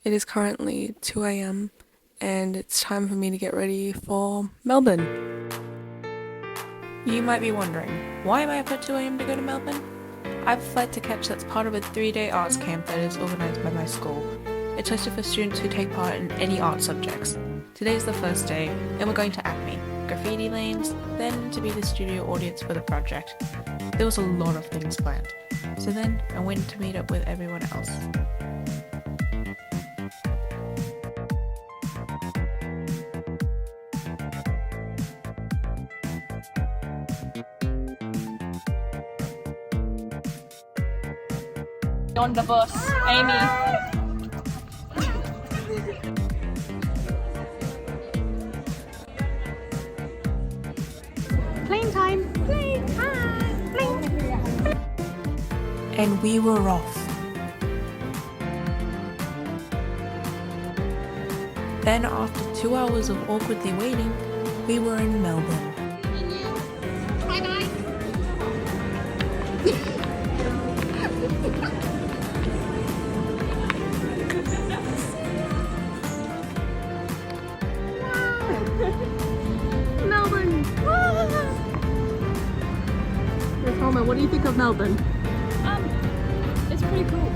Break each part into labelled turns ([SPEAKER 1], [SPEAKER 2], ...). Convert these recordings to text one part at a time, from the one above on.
[SPEAKER 1] It is currently 2 a.m. and it's time for me to get ready for Melbourne. You might be wondering, why am I up at 2 a.m. to go to Melbourne? I have a flight to catch that's part of a 3-day arts camp that is organised by my school. It's hosted for students who take part in any art subjects. Today's the first day, and we're going to ACMI, graffiti lanes, then to be the studio audience for the project. There was a lot of things planned, so then I went to meet up with everyone else.
[SPEAKER 2] On the bus, Amy. Plane time. Plane time. Plane.
[SPEAKER 1] And we were off. Then after 2 hours of awkwardly waiting, we were in Melbourne.
[SPEAKER 2] Melbourne. Homer, what do you think of Melbourne? It's pretty cool.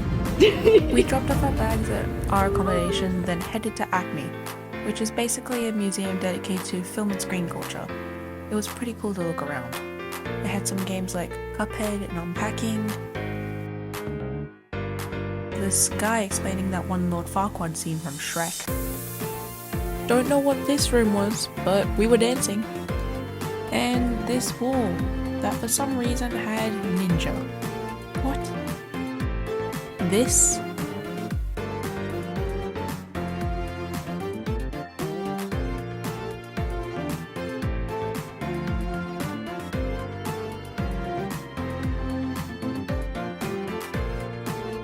[SPEAKER 1] We dropped off our bags at our accommodation, then headed to ACMI, which is basically a museum dedicated to film and screen culture. It was pretty cool to look around. They had some games like Cuphead and Unpacking. This guy explaining that one Lord Farquaad scene from Shrek. Don't know what this room was, but we were dancing. And this wall that for some reason had ninja. What? This?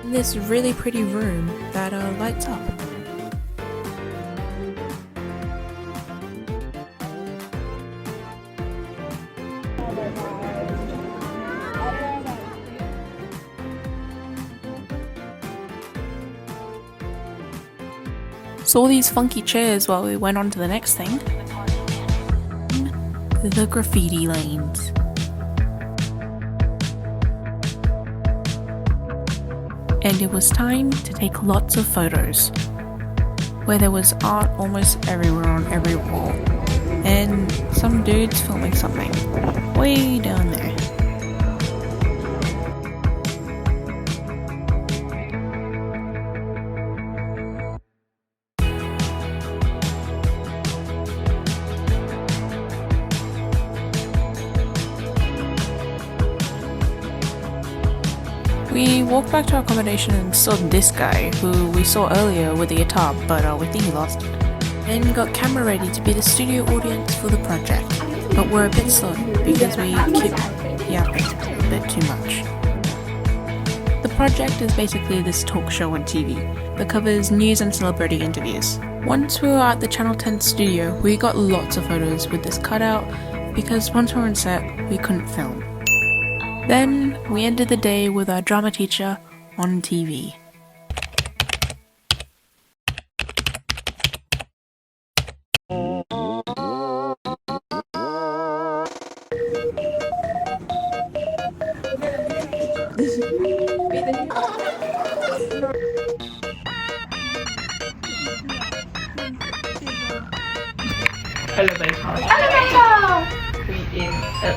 [SPEAKER 1] This really pretty room that lights up. Saw these funky chairs while we went on to the next thing. The graffiti lanes. And it was time to take lots of photos, where there was art almost everywhere on every wall, and some dudes filming something way down there. We walked back to our accommodation and saw this guy, who we saw earlier with the guitar, but we think he lost it. Then got camera ready to be the studio audience for the project, but we're a bit slow because we keep yapping a bit too much. The project is basically this talk show on TV that covers news and celebrity interviews. Once we were at the Channel 10 studio, we got lots of photos with this cutout because once we were on set, we couldn't film. Then we ended the day with our drama teacher on TV.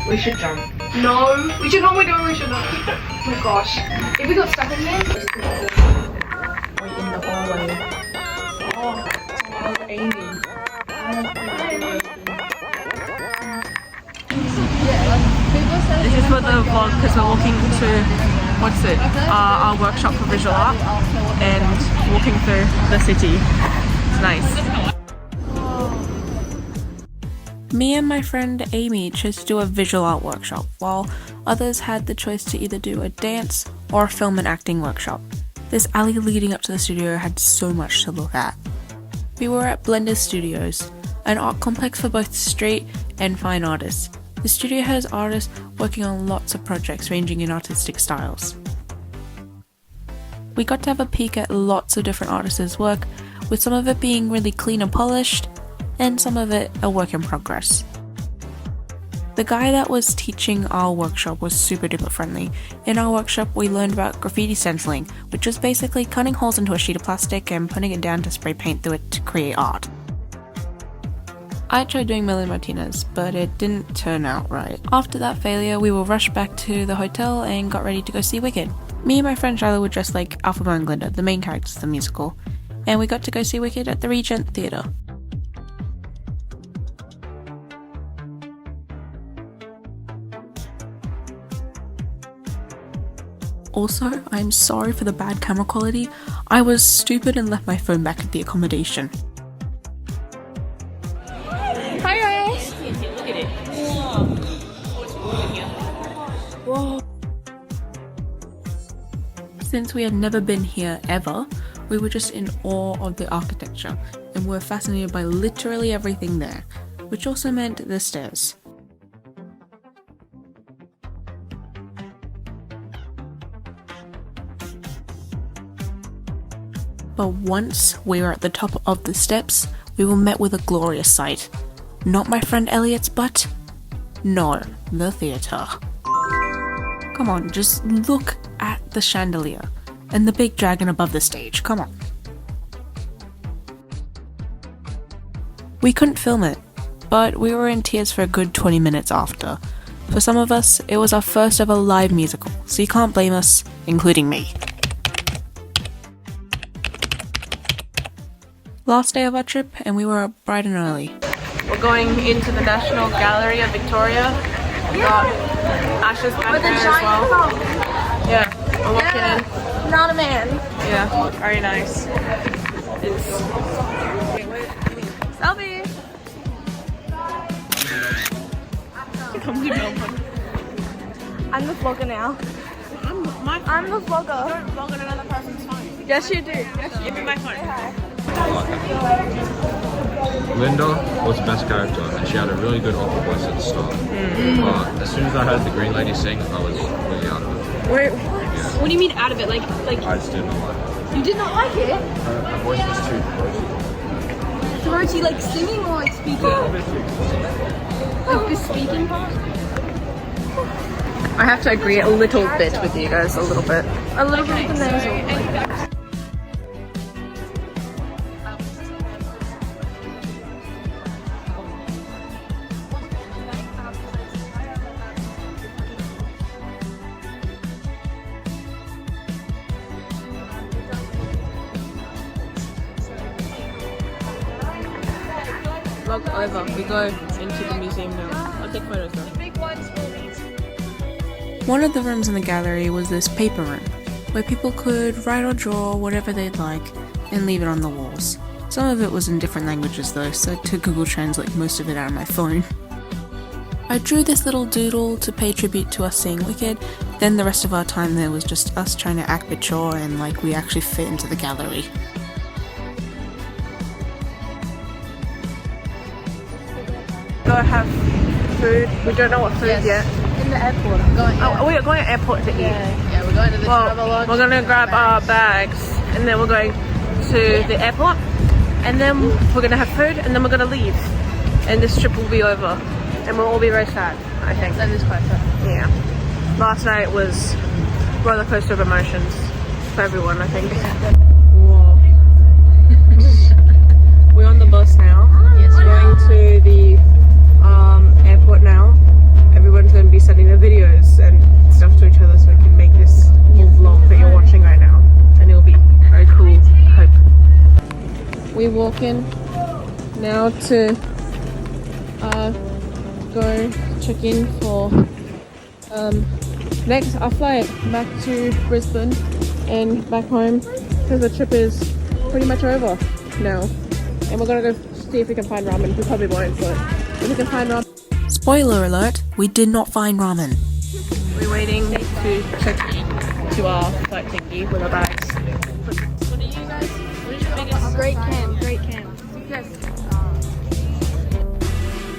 [SPEAKER 3] We should jump.
[SPEAKER 2] No, we should not. We should not. Oh my gosh. If we got stuck in there,
[SPEAKER 3] Wait in the hallway. Oh, Amy.
[SPEAKER 2] this is for the vlog because we're walking to, our workshop for visual art and walking through the city. It's nice.
[SPEAKER 1] Me and my friend Amy chose to do a visual art workshop, while others had the choice to either do a dance or a film and acting workshop. This alley leading up to the studio had so much to look at. We were at Blender Studios, an art complex for both street and fine artists. The studio has artists working on lots of projects ranging in artistic styles. We got to have a peek at lots of different artists' work, with some of it being really clean and polished, and some of it a work in progress. The guy that was teaching our workshop was super duper friendly. In our workshop we learned about graffiti stenciling, which is basically cutting holes into a sheet of plastic and putting it down to spray paint through it to create art. I tried doing Melon Martinez, but it didn't turn out right. After that failure, we were rushed back to the hotel and got ready to go see Wicked. Me and my friend Shiloh were dressed like Alphaba and Glinda, the main characters of the musical, and we got to go see Wicked at the Regent Theatre. Also, I'm sorry for the bad camera quality. I was stupid and left my phone back at the accommodation.
[SPEAKER 2] Hi guys! Look at it. Whoa.
[SPEAKER 1] Since we had never been here ever, we were just in awe of the architecture and were fascinated by literally everything there, which also meant the stairs. But once we were at the top of the steps, we were met with a glorious sight. Not my friend Elliot's butt. No, the theatre. Come on, just look at the chandelier and the big dragon above the stage, come on. We couldn't film it, but we were in tears for a good 20 minutes after. For some of us, it was our first ever live musical, so you can't blame us, including me. Last day of our trip, and we were up bright and early.
[SPEAKER 2] We're going into the National Gallery of Victoria. We got Ash's back there as well. Yeah, we're walking in.
[SPEAKER 4] Not a man.
[SPEAKER 2] Yeah, very nice. It's... Selfie! Come to Melbourne.
[SPEAKER 4] I'm the vlogger now. I'm the vlogger.
[SPEAKER 2] Don't vlog on another person's phone.
[SPEAKER 4] Yes, you do. Yes, you
[SPEAKER 2] Give me my phone.
[SPEAKER 5] Linda was the best character, and she had a really good opera voice at the start. As soon as I heard the Green Lady sing, I was really out of it.
[SPEAKER 2] Wait, what?
[SPEAKER 5] Yeah.
[SPEAKER 2] What do you mean out of it? Like
[SPEAKER 5] I just didn't like it.
[SPEAKER 4] You did not like it?
[SPEAKER 5] Her voice was too throaty.
[SPEAKER 4] Throaty, like singing or like speaking? Like the speaking part?
[SPEAKER 2] I have to agree a little bit with you guys, a little bit.
[SPEAKER 4] A little bit of the nasal.
[SPEAKER 2] Vlog over. We go into the museum now. I'll take photos now.
[SPEAKER 1] One of the rooms in the gallery was this paper room, where people could write or draw whatever they'd like and leave it on the walls. Some of it was in different languages though, so I had to Google Translate most of it out of my phone. I drew this little doodle to pay tribute to us seeing Wicked, then the rest of our time there was just us trying to act mature and like we actually fit into the gallery.
[SPEAKER 2] Go have food. We don't know what food yet.
[SPEAKER 4] In the airport. I'm going.
[SPEAKER 2] Oh, we're going to airport to eat.
[SPEAKER 4] Yeah, we're going to the travel lodge.
[SPEAKER 2] We're gonna grab our bags and then we're going to the airport and then we're gonna have food and then we're gonna leave. And this trip will be over and we'll all be very sad, I think.
[SPEAKER 4] That is quite fun.
[SPEAKER 2] Yeah. Last night was roller coaster of emotions for everyone, I think. Whoa. We're on the bus now.
[SPEAKER 4] Yes,
[SPEAKER 2] Going to the airport now. Everyone's going to be sending their videos and stuff to each other so we can make this little vlog that you're watching right now. And it'll be very cool, I hope. We walk in now to go check in for next our flight back to Brisbane and back home because the trip is pretty much over now. And we're gonna go see if we can find ramen. We probably won't, but if we can find ramen.
[SPEAKER 1] Spoiler alert, we did not find ramen.
[SPEAKER 2] We're waiting to check to our flight thingy with our bags. What are you guys? What is your biggest?
[SPEAKER 4] Great cam, great cam. Yes.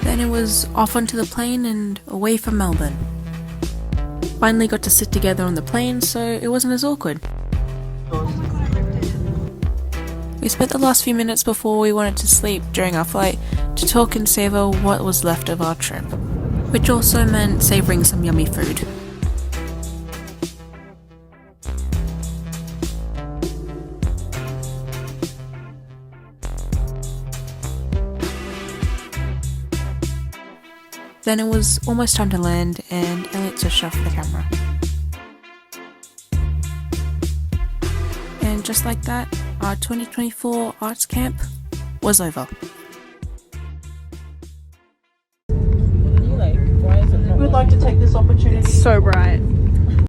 [SPEAKER 1] Then it was off onto the plane and away from Melbourne. Finally got to sit together on the plane, so it wasn't as awkward. We spent the last few minutes before we wanted to sleep during our flight to talk and savour what was left of our trip, which also meant savouring some yummy food. Then it was almost time to land and Elliot switched off the camera. And just like that, our 2024 arts camp was over.
[SPEAKER 6] We'd like to take this opportunity.
[SPEAKER 2] So bright.